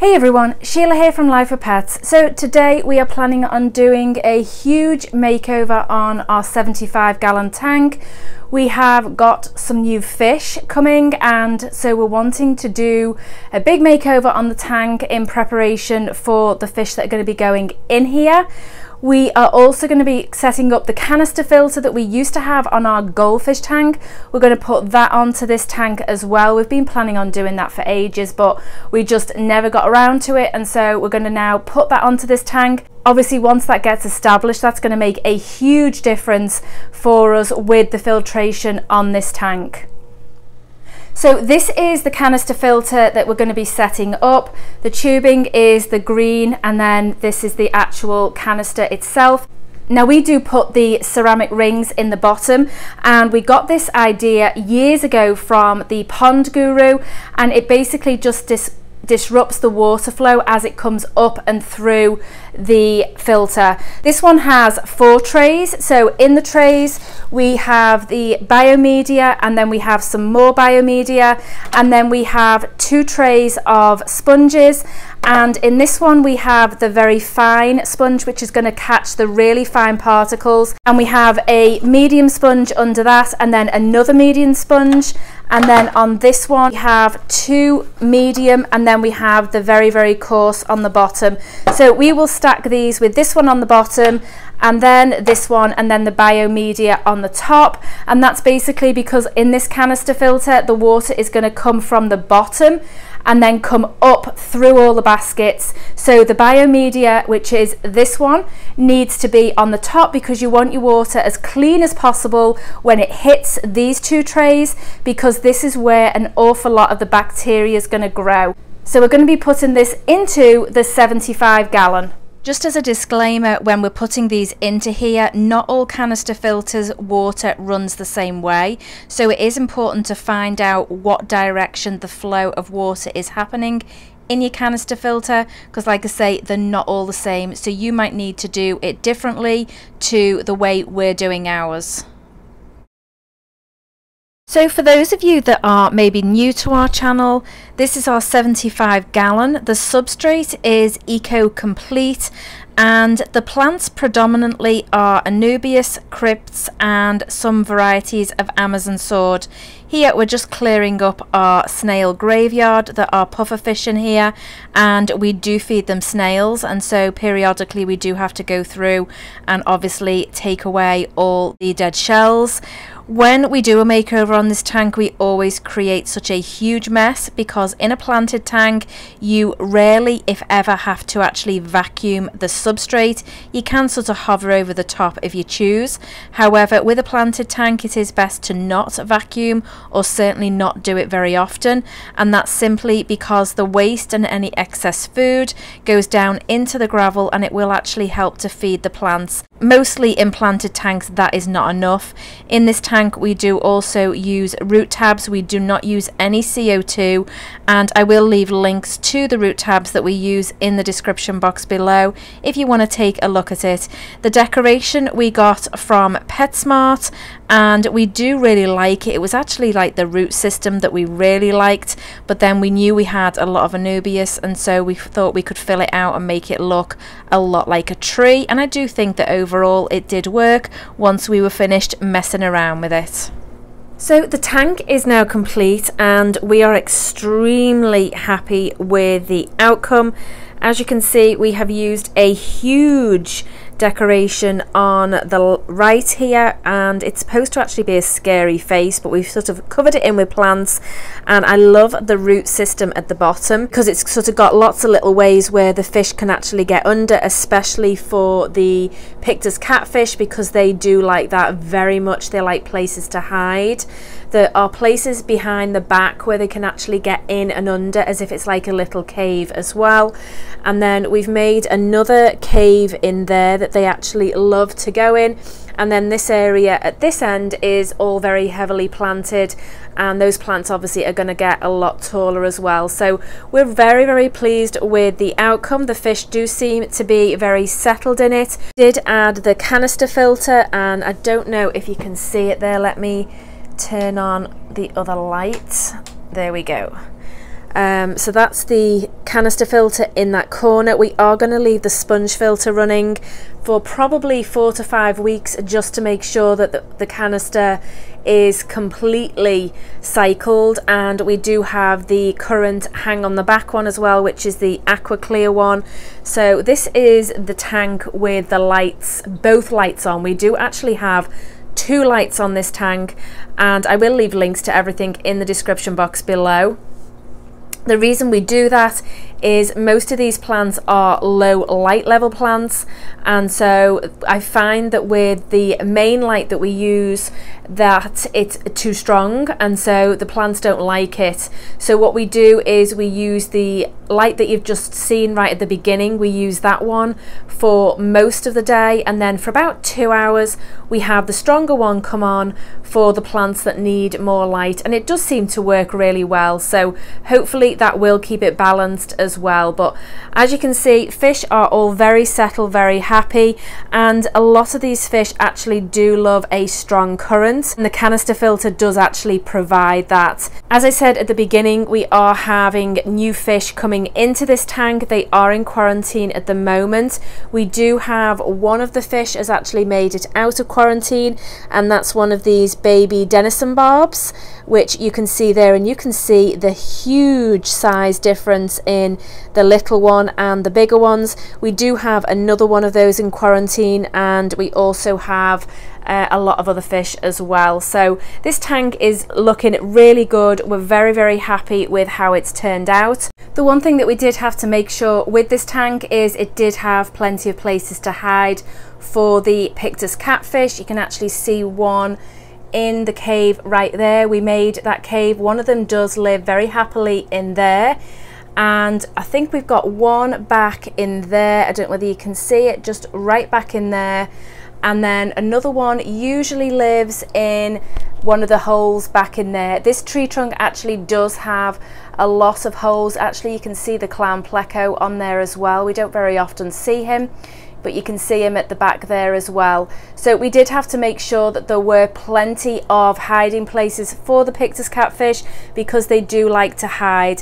Hey everyone, Sheila here from Life with Pets. So today we are planning on doing a huge makeover on our 75-gallon tank. We have got some new fish coming, and so we're wanting to do a big makeover on the tank in preparation for the fish that are going to be going in here. We are also going to be setting up the canister filter that we used to have on our goldfish tank. We're going to put that onto this tank as well. We've been planning on doing that for ages, but we just never got around to it, and so we're going to now put that onto this tank. Obviously, once that gets established, that's going to make a huge difference for us with the filtration on this tank. So this is the canister filter that we're going to be setting up. The tubing is the green, and then this is the actual canister itself. Now we do put the ceramic rings in the bottom, and we got this idea years ago from the pond guru, and it basically just disrupts the water flow as it comes up and through the filter. This one has 4 trays. So in the trays we have the biomedia, and then we have some more biomedia, and then we have 2 trays of sponges. And in this one we have the very fine sponge, which is going to catch the really fine particles, and we have a medium sponge under that, and then another medium sponge, and then on this one we have 2 medium, and then we have the very, very coarse on the bottom. So we will stack these with this one on the bottom, and then this one, and then the biomedia on the top. And that's basically because in this canister filter the water is going to come from the bottom and then come up through all the baskets. So the biomedia, which is this one, needs to be on the top, because you want your water as clean as possible when it hits these 2 trays, because this is where an awful lot of the bacteria is going to grow. So we're going to be putting this into the 75-gallon. Just as a disclaimer, when we're putting these into here, not all canister filters water runs the same way, so it is important to find out what direction the flow of water is happening in your canister filter, because like I say, they're not all the same, so you might need to do it differently to the way we're doing ours. So for those of you that are maybe new to our channel, this is our 75-gallon. The substrate is eco-complete, and the plants predominantly are Anubias, crypts, and some varieties of Amazon sword. Here we're just clearing up our snail graveyard. There are pufferfish in here, and we do feed them snails, and so periodically we do have to go through and obviously take away all the dead shells. When we do a makeover on this tank, we always create such a huge mess, because in a planted tank you rarely, if ever, have to actually vacuum the substrate. You can sort of hover over the top if you choose. However, with a planted tank it is best to not vacuum, or certainly not do it very often, and that's simply because the waste and any excess food goes down into the gravel, and it will actually help to feed the plants. Mostly in planted tanks that is not enough. In this tank we do also use root tabs. We do not use any CO2, and I will leave links to the root tabs that we use in the description box below if you want to take a look at it. The decoration we got from PetSmart, and we do really like it. It was actually like the root system that we really liked, but then we knew we had a lot of Anubias, and so we thought we could fill it out and make it look a lot like a tree, and I do think that overall it did work once we were finished messing around with it. So the tank is now complete, and we are extremely happy with the outcome. As you can see, we have used a huge decoration on the right here, and it's supposed to actually be a scary face, but we've sort of covered it in with plants. And I love the root system at the bottom, because it's sort of got lots of little ways where the fish can actually get under, especially for the Pictus Catfish, because they do like that very much. They like places to hide. There are places behind the back where they can actually get in and under, as if it's like a little cave as well. And then we've made another cave in there that they actually love to go in. And then this area at this end is all very heavily planted, and those plants obviously are going to get a lot taller as well. So we're very, very pleased with the outcome. The fish do seem to be very settled in it. Did add the canister filter, and I don't know if you can see it there. Let me turn on the other light. There we go. So that's the canister filter in that corner. We are going to leave the sponge filter running for probably 4 to 5 weeks just to make sure that the canister is completely cycled, and we do have the current hang on the back one as well, which is the aqua clear one. So this is the tank with the lights, both lights on. We do actually have 2 lights on this tank, and I will leave links to everything in the description box below. The reason we do that is most of these plants are low light level plants, and so I find that with the main light that we use that it's too strong, and so the plants don't like it. So what we do is we use the light that you've just seen right at the beginning. We use that one for most of the day, and then for about 2 hours we have the stronger one come on for the plants that need more light, and it does seem to work really well. So hopefully that will keep it balanced as well. But as you can see, fish are all very settled, very happy, and a lot of these fish actually do love a strong current, and the canister filter does actually provide that. As I said at the beginning, we are having new fish coming into this tank. They are in quarantine at the moment. We do have one of the fish has actually made it out of quarantine, and that's one of these baby denison barbs, which you can see there, and you can see the huge size difference in the little one and the bigger ones. We do have another one of those in quarantine, and we also have a lot of other fish as well. So this tank is looking really good. We're very, very happy with how it's turned out. The one thing that we did have to make sure with this tank is it did have plenty of places to hide for the Pictus Catfish. You can actually see one in the cave right there. We made that cave. One of them does live very happily in there, and I think we've got one back in there. I don't know whether you can see it, just right back in there. And then another one usually lives in one of the holes back in there. This tree trunk actually does have a lot of holes. Actually, you can see the clown pleco on there as well. We don't very often see him, but you can see him at the back there as well. So we did have to make sure that there were plenty of hiding places for the Pictus Catfish, because they do like to hide.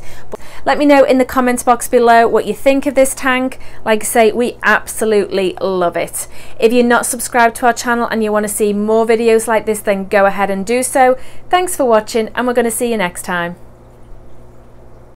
Let me know in the comments box below what you think of this tank. Like I say, we absolutely love it. If you're not subscribed to our channel and you want to see more videos like this, then go ahead and do so. Thanks for watching, and we're going to see you next time.